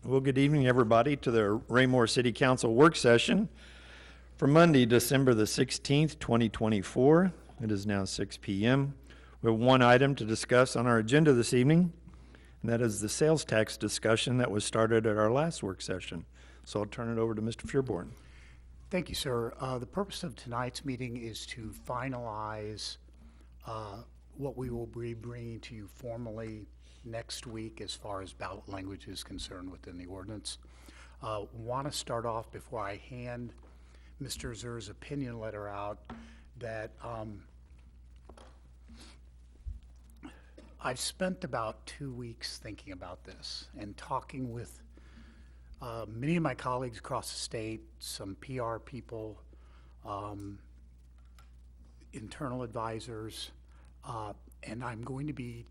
Well, good evening, everybody, to the Raymore City Council work session for Monday, December the 16th, 2024. It is now 6 p.m. We have one item to discuss on our agenda this evening, and that is the sales tax discussion that was started at our last work session. So I'll turn it over to Mr. Fearborn. Thank you, sir. The purpose of tonight's meeting is to finalize what we will be bringing to you formally next week as far as ballot language is concerned within the ordinance. Want to start off before I hand Mr. Zer's opinion letter out that I've spent about 2 weeks thinking about this and talking with many of my colleagues across the state, some PR people, internal advisors, and I'm going to be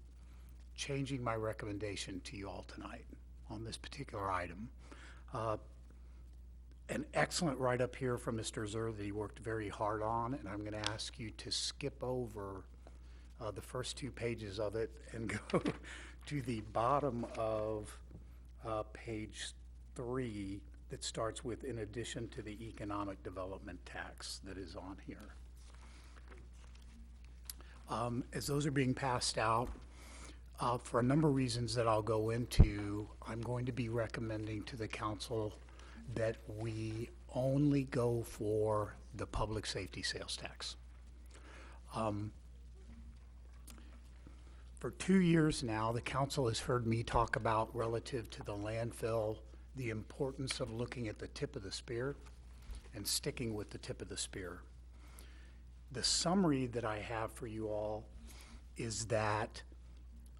changing my recommendation to you all tonight on this particular item. An excellent write-up here from Mr. Zer that he worked very hard on, and I'm going to ask you to skip over the first 2 pages of it and go to the bottom of page 3 that starts with, in addition to the economic development tax that is on here. As those are being passed out, for a number of reasons that I'll go into, I'm going to be recommending to the council that we only go for the public safety sales tax. For 2 years now, the council has heard me talk about, relative to the landfill, the importance of looking at the tip of the spear and sticking with the tip of the spear. The summary that I have for you all is that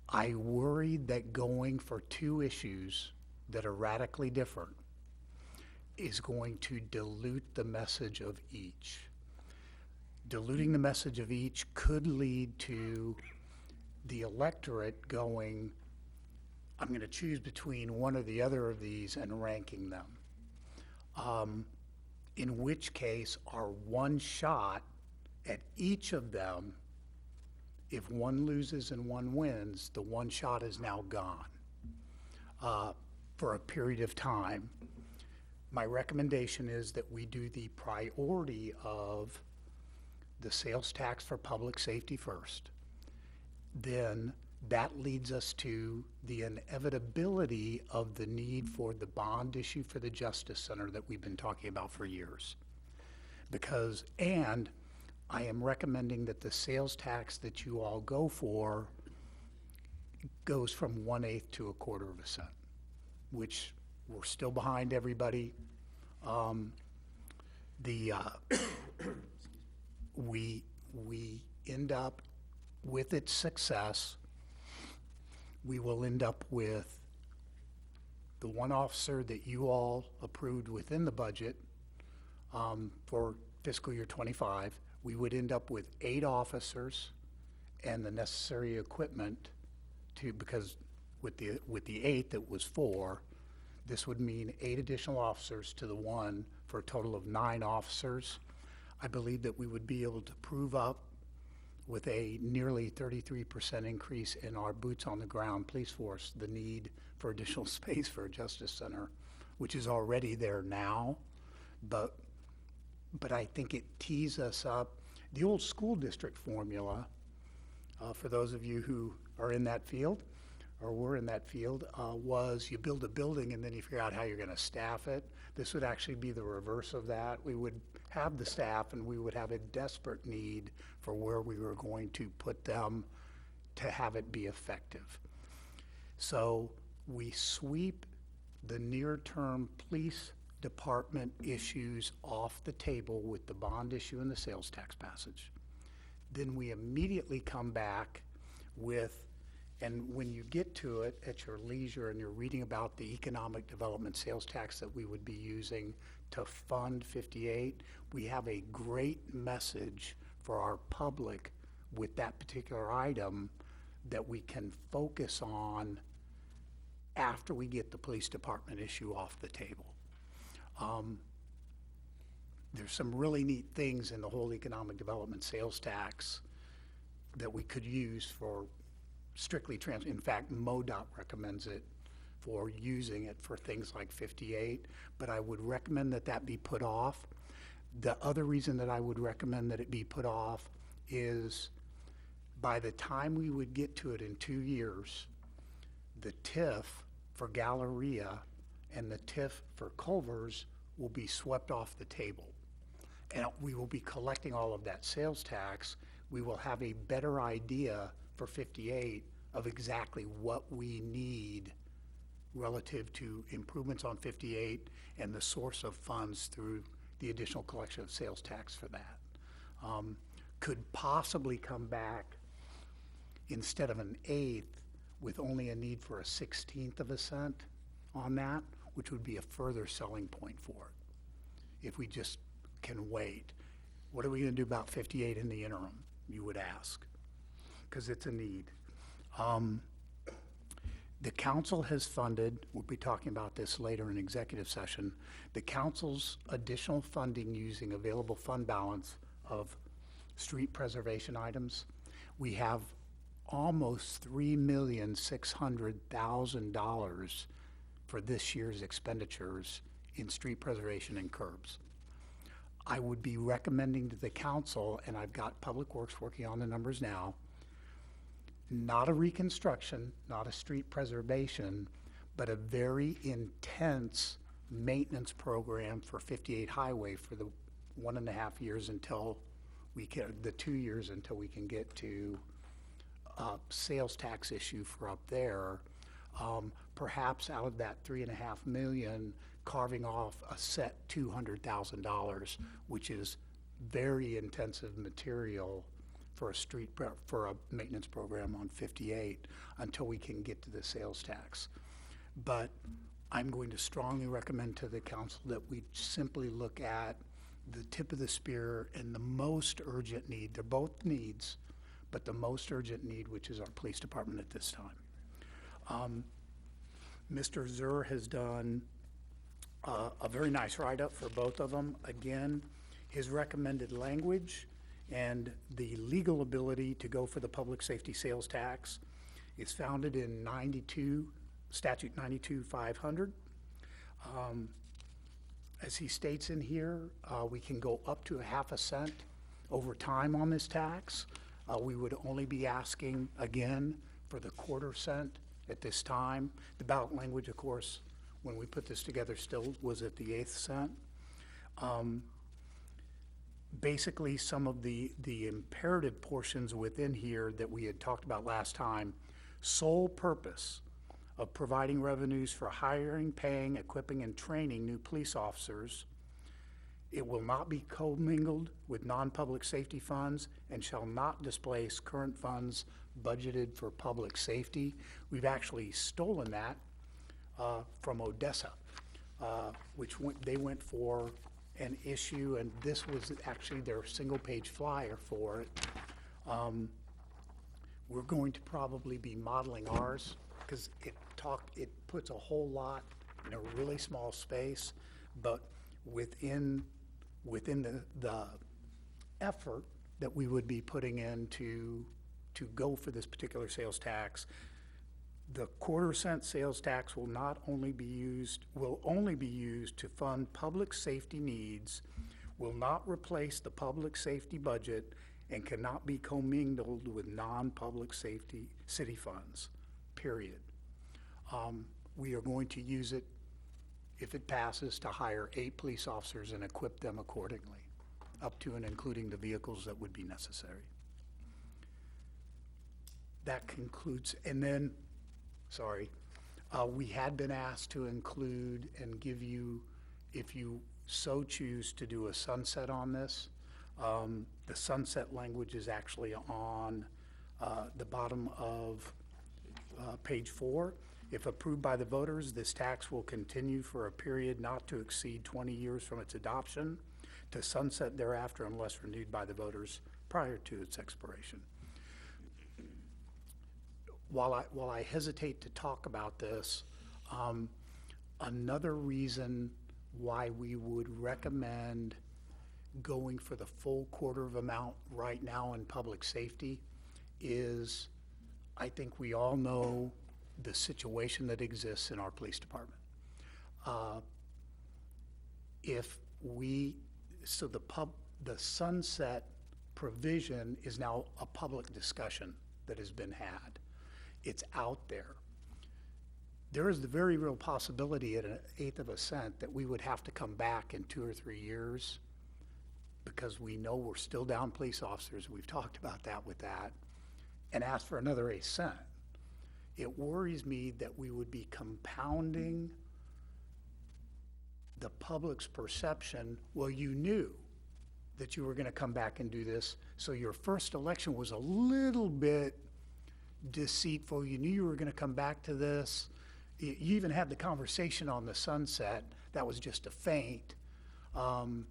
I worried that going for 2 issues that are radically different is going to dilute the message of each. Diluting the message of each could lead to the electorate going, I'm going to choose between one or the other of these and ranking them. In which case, our one shot at each of them, if one loses and one wins, the one shot is now gone for a period of time. My recommendation is that we do the priority of the sales tax for public safety first. Then that leads us to the inevitability of the need for the bond issue for the Justice Center that we've been talking about for years. And I am recommending that the sales tax that you all go for goes from 1/8 to 1/4 cent, which we're still behind everybody. We end up with its success. We will end up with the one officer that you all approved within the budget for fiscal year 25. We would end up with 8 officers and the necessary equipment because with the 8 that was 4, this would mean 8 additional officers to the 1 for a total of 9 officers. I believe that we would be able to prove up with a nearly 33% increase in our boots on the ground police force the need for additional space for a Justice Center, which is already there now, but I think it tees us up. The old school district formula, for those of you who are in that field or were in that field, was you build a building and then you figure out how you're going to staff it. This would actually be the reverse of that. We would have the staff and we would have a desperate need for where we were going to put them to have it be effective. So we sweep the near-term police department issues off the table with the bond issue and the sales tax passage. Then we immediately come back with, and when you get to it at your leisure and you're reading about the economic development sales tax that we would be using to fund 58, we have a great message for our public with that particular item that we can focus on after we get the police department issue off the table. There's some really neat things in the whole economic development sales tax that we could use for strictly in fact, MoDOT recommends it for using it for things like 58, but I would recommend that that be put off. The other reason that I would recommend that it be put off is by the time we would get to it in 2 years, the TIF for Galleria and the TIF for Culver's will be swept off the table. And we will be collecting all of that sales tax. We will have a better idea for 58 of exactly what we need relative to improvements on 58 and the source of funds through the additional collection of sales tax for that. Could possibly come back instead of an eighth with only a need for a 16th of a cent on that, which would be a further selling point for it if we just can wait. What are we going to do about 58 in the interim, you would ask, because it's a need. The council has funded, we'll be talking about this later in executive session, the council's additional funding using available fund balance of street preservation items. We have almost $3,600,000 for this year's expenditures in street preservation and curbs. I would be recommending to the council, and I've got Public Works working on the numbers now, not a reconstruction, not a street preservation, but a very intense maintenance program for 58 Highway for the 1.5 years until we can, the 2 years until we can get to sales tax issue for up there. Perhaps out of that $3.5 million, carving off a set $200,000, which is very intensive material for a maintenance program on 58 until we can get to the sales tax. But I'm going to strongly recommend to the council that we simply look at the tip of the spear and the most urgent need. They're both needs, but the most urgent need, which is our police department at this time. Mr. Zur has done a very nice write-up for both of them. Again, his recommended language and the legal ability to go for the public safety sales tax is founded in statute 92-500. As he states in here, we can go up to 1/2 cent over time on this tax. We would only be asking, again, for the 1/4 cent at this time. The ballot language, of course, when we put this together still was at the 1/8 cent. Basically, some of the imperative portions within here that we had talked about last time, sole purpose of providing revenues for hiring, paying, equipping, and training new police officers. It will not be commingled with non-public safety funds and shall not displace current funds budgeted for public safety. We've actually stolen that from Odessa, which they went for an issue, and this was actually their single-page flyer for it. We're going to probably be modeling ours because it puts a whole lot in a really small space, but within the effort that we would be putting in to go for this particular sales tax, the 1/4 cent sales tax will only be used to fund public safety needs, will not replace the public safety budget, and cannot be commingled with non-public safety city funds, period. We are going to use it, if it passes, to hire 8 police officers and equip them accordingly, up to and including the vehicles that would be necessary. That concludes, and then, we had been asked to include and give you, if you so choose to do a sunset on this. The sunset language is actually on the bottom of page 4. If approved by the voters, this tax will continue for a period not to exceed 20 years from its adoption, to sunset thereafter unless renewed by the voters prior to its expiration. While I hesitate to talk about this, another reason why we would recommend going for the full 1/4 amount right now in public safety is, I think we all know the situation that exists in our police department. If we, so the sunset provision is now a public discussion that has been had. It's out there. There is the very real possibility at an eighth of a cent that we would have to come back in 2 or 3 years, because we know we're still down police officers, we've talked about that with that, and ask for another 1 cent. It worries me that we would be compounding the public's perception. Well, you knew that you were gonna come back and do this, so your first election was a little bit deceitful. You knew you were gonna come back to this. You even had the conversation on the sunset. That was just a feint. I'm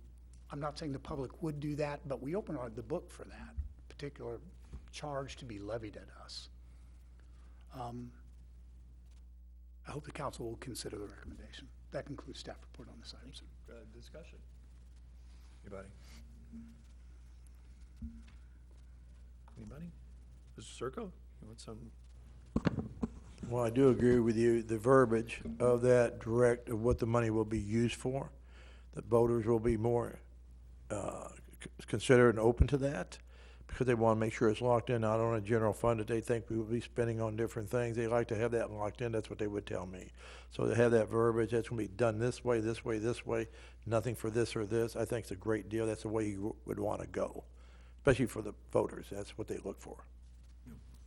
not saying the public would do that, but we open the book for that particular charge to be levied at us. I hope the council will consider the recommendation. That concludes staff report on this item, sir. Discussion. Anybody? Anybody? Mr. Circo, you want some? Well, I do agree with you, the verbiage of that of what the money will be used for, that voters will be more considerate and open to that, because they want to make sure it's locked in, not on a general fund that they think we will be spending on different things. They like to have that locked in. That's what they would tell me. So to have that verbiage, that's going to be done this way, this way, this way, nothing for this or this, I think it's a great deal. That's the way you would want to go, especially for the voters. That's what they look for.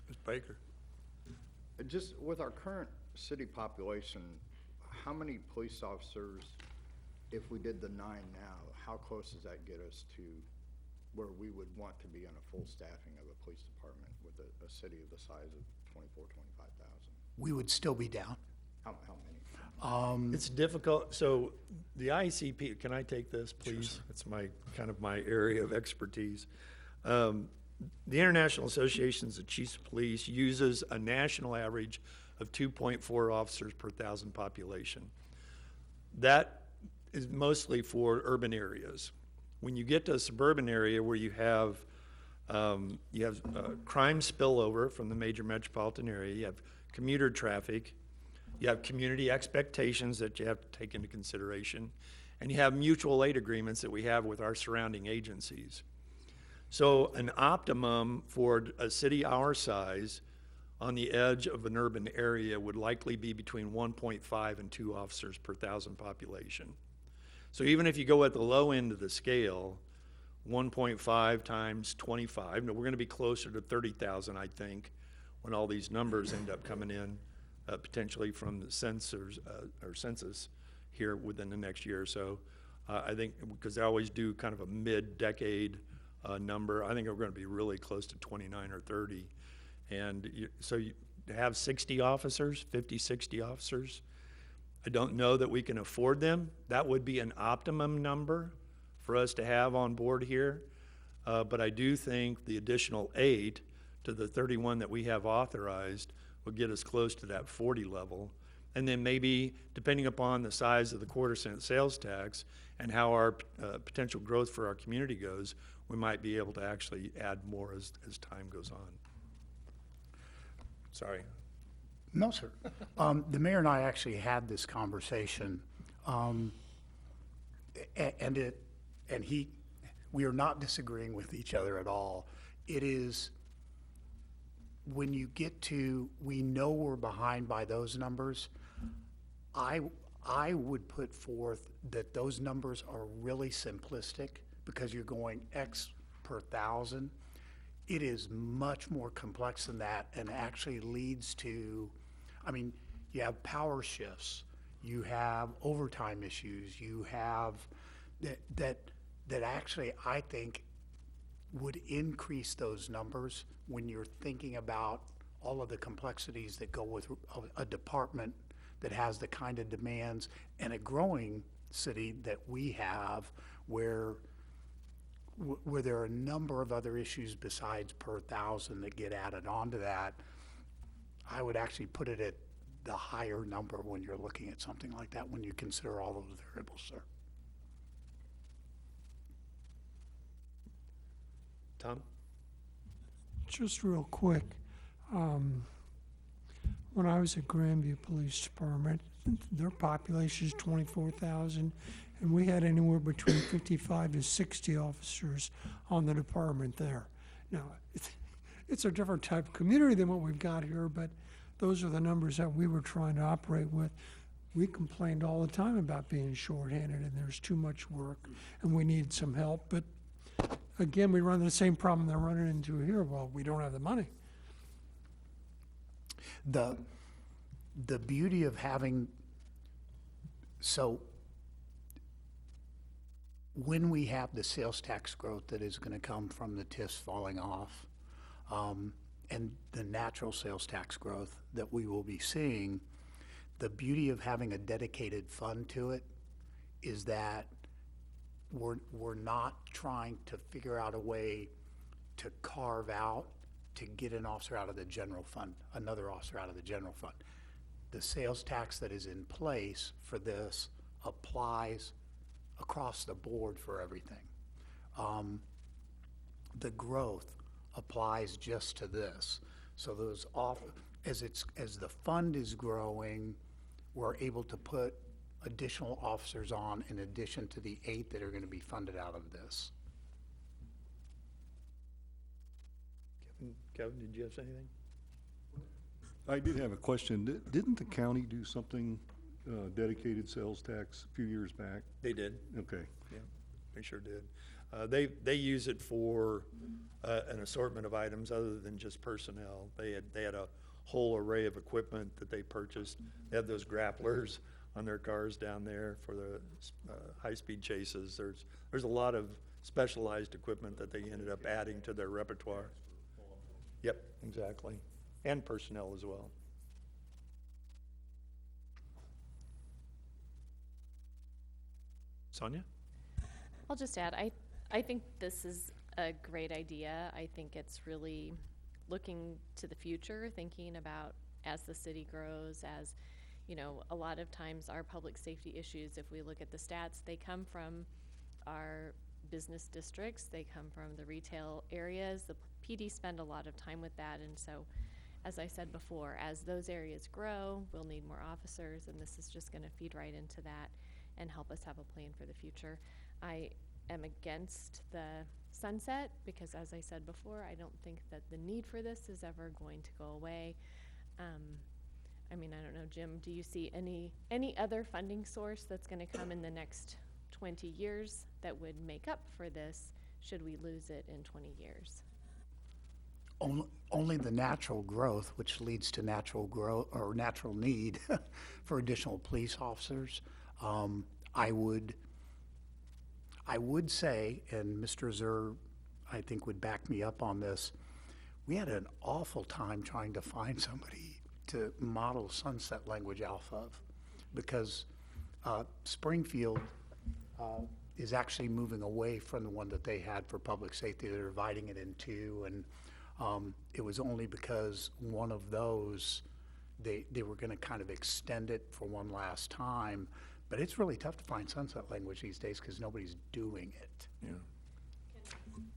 Ms. Baker? Just with our current city population, how many police officers, if we did the 9 now, how close does that get us to where we would want to be on a full staffing of a police department with a city of the size of 25,000? We would still be down. How many? It's difficult. So the ICP, can I take this, please? It's my area of expertise. The International Associations of Chiefs of Police uses a national average of 2.4 officers per 1,000 population. That is mostly for urban areas. When you get to a suburban area where you have crime spillover from the major metropolitan area, you have commuter traffic, you have community expectations that you have to take into consideration, and you have mutual aid agreements that we have with our surrounding agencies. So an optimum for a city our size on the edge of an urban area would likely be between 1.5 and 2 officers per 1,000 population. So even if you go at the low end of the scale, 1.5 times 25, now we're going to be closer to 30,000, I think, when all these numbers end up coming in, potentially from the census here within the next year or so. I think because they always do kind of a mid-decade number, I think we're going to be really close to 29 or 30. And so you have 60 officers, 50, 60 officers. I don't know that we can afford them. That would be an optimum number for us to have on board here. But I do think the additional 8 to the 31 that we have authorized will get us close to that 40 level. And then maybe, depending upon the size of the quarter-cent sales tax and how our potential growth for our community goes, we might be able to actually add more as time goes on. Sorry. No, sir. The mayor and I actually had this conversation, we are not disagreeing with each other at all. It is, when you get to, we know we're behind by those numbers, I would put forth that those numbers are really simplistic because you're going X per 1,000. It is much more complex than that and actually leads to, you have power shifts, you have overtime issues, you have that actually I think would increase those numbers when you're thinking about all of the complexities that go with a department that has the kind of demands and a growing city that we have where there are a number of other issues besides per 1,000 that get added onto that. I would actually put it at the higher number when you're looking at something like that, when you consider all of the variables, sir. Tom? Just real quick, When I was at Grandview Police Department, their population is 24,000, and we had anywhere between 55 to 60 officers on the department there. Now, it's a different type of community than what we've got here, but those are the numbers that we were trying to operate with. We complained all the time about being shorthanded and there's too much work and we need some help. But again, we run the same problem they're running into here. Well, we don't have the money. The beauty of having, so when we have the sales tax growth that is going to come from the TIFs falling off, and the natural sales tax growth that we will be seeing, the beauty of having a dedicated fund to it is that we're not trying to figure out a way to carve out to get an officer out of the general fund, another officer out of the general fund. The sales tax that is in place for this applies across the board for everything. The growth applies just to this. So those as the fund is growing, we're able to put additional officers on in addition to the 8 that are going to be funded out of this. Kevin, did you have anything? I did have a question. Didn't the county do something, dedicated sales tax a few years back? They did. Okay. Yeah, they sure did. They use it for an assortment of items other than just personnel. They had a whole array of equipment that they purchased. They have those grapplers on their cars down there for the high-speed chases. There's a lot of specialized equipment that they ended up adding to their repertoire. Yep, exactly, and personnel as well. Sonia? I'll just add, I think this is a great idea. I think it's really looking to the future, thinking about as the city grows, as, you know, a lot of times our public safety issues, if we look at the stats, they come from our business districts, they come from the retail areas. The PD spend a lot of time with that, and so, as I said before, as those areas grow, we'll need more officers, and this is just gonna feed right into that and help us have a plan for the future. I am against the sunset because, as I said before, I don't think that the need for this is ever going to go away. I mean, I don't know, Jim, do you see any other funding source that's gonna come in the next 20 years that would make up for this should we lose it in 20 years? Only the natural growth, which leads to natural growth or natural need for additional police officers. I would say, and Mr. Zur, I think, would back me up on this, we had an awful time trying to find somebody to model sunset language off of, because Springfield is actually moving away from the one that they had for public safety. They're dividing it in two, and it was only because one of those, they were going to kind of extend it for one last time. But it's really tough to find sunset language these days because nobody's doing it. Yeah.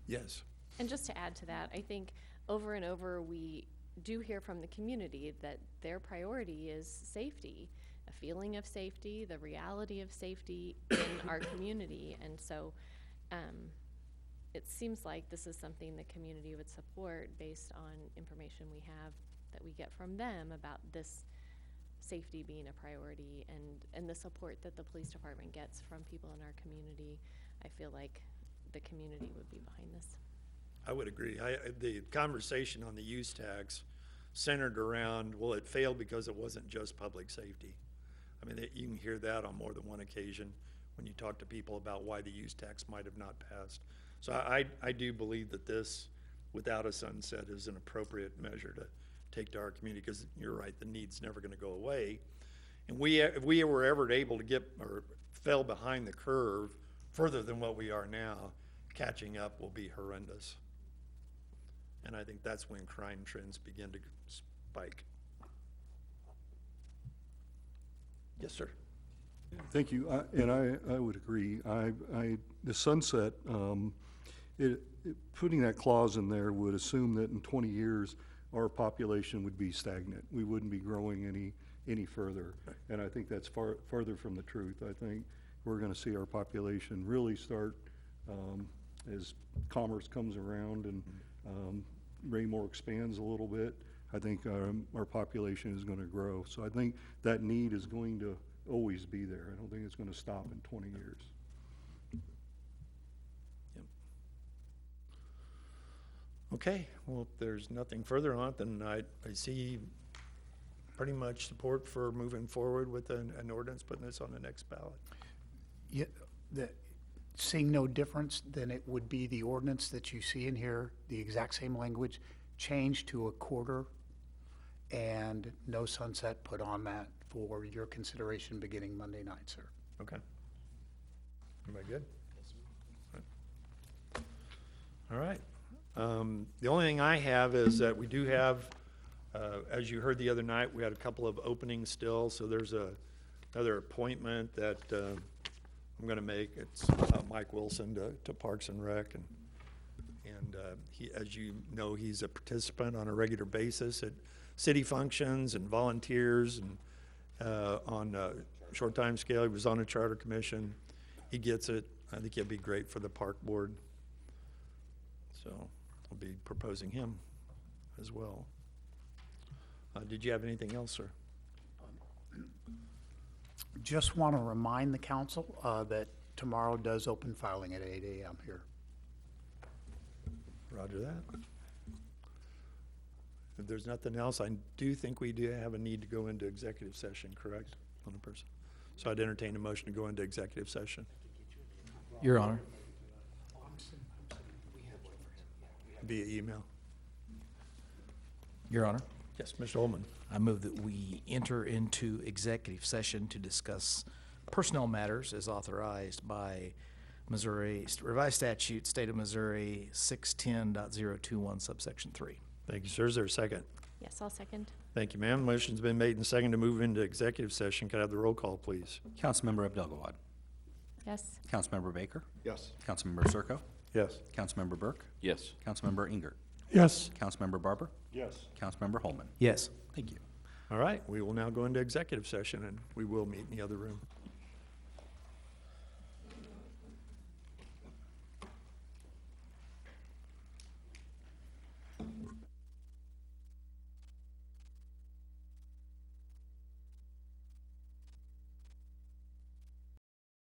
Yes. And just to add to that, I think over and over we do hear from the community that their priority is safety, a feeling of safety, the reality of safety in our community. And so it seems like this is something the community would support based on information we have that we get from them about this safety being a priority, and the support that the police department gets from people in our community. I feel like the community would be behind this. I would agree. The conversation on the use tax centered around, well, it failed because it wasn't just public safety. I mean, you can hear that on more than one occasion when you talk to people about why the use tax might have not passed. So I do believe that this, without a sunset, is an appropriate measure to take to our community, because you're right, the need's never going to go away. And if we were ever able to get or fell behind the curve further than what we are now, catching up will be horrendous. And I think that's when crime trends begin to spike. Yes, sir. Thank you. I would agree. The sunset, putting that clause in there would assume that in 20 years, our population would be stagnant. We wouldn't be growing any further. And I think that's farther from the truth. I think we're gonna see our population really start, as commerce comes around and, Raymore expands a little bit. I think, our population is gonna grow. So I think that need is going to always be there. I don't think it's gonna stop in 20 years. Okay, well, if there's nothing further on it, then I see pretty much support for moving forward with an ordinance, putting this on the next ballot. Yeah, seeing no difference, then it would be the ordinance that you see in here, the exact same language, changed to a quarter and no sunset put on that for your consideration beginning Monday night, sir. Okay. Everybody good? All right. The only thing I have is that we do have, as you heard the other night, we had a couple of openings still, so there's another appointment that I'm gonna make. It's Mike Wilson to Parks and Rec, and he, as you know, he's a participant on a regular basis at city functions and volunteers and on a short time scale. He was on a charter commission. He gets it. I think he'll be great for the park board. So I'll be proposing him as well. Did you have anything else, sir? Just want to remind the council that tomorrow does open filing at 8 a.m. here. Roger that. If there's nothing else, I do think we do have a need to go into executive session, correct, on the person? So I'd entertain a motion to go into executive session Your Honor. via email. Your Honor, Yes, Mr. Holman. I move that we enter into executive session to discuss personnel matters as authorized by Missouri Revised Statute, State of Missouri 610.021 subsection 3. Thank you, sir. Is there a second? Yes, I'll second. Thank you, ma'am. Motion's been made and seconded to move into executive session. Can I have the roll call, please? Councilmember Abdelgawad. Yes. Councilmember Baker. Yes. Councilmember Circo. Yes. Councilmember Burke. Yes. Councilmember Ingert. Yes. Councilmember Barber. Yes. Councilmember Holman. Yes. Thank you. All right, we will now go into executive session, and we will meet in the other room.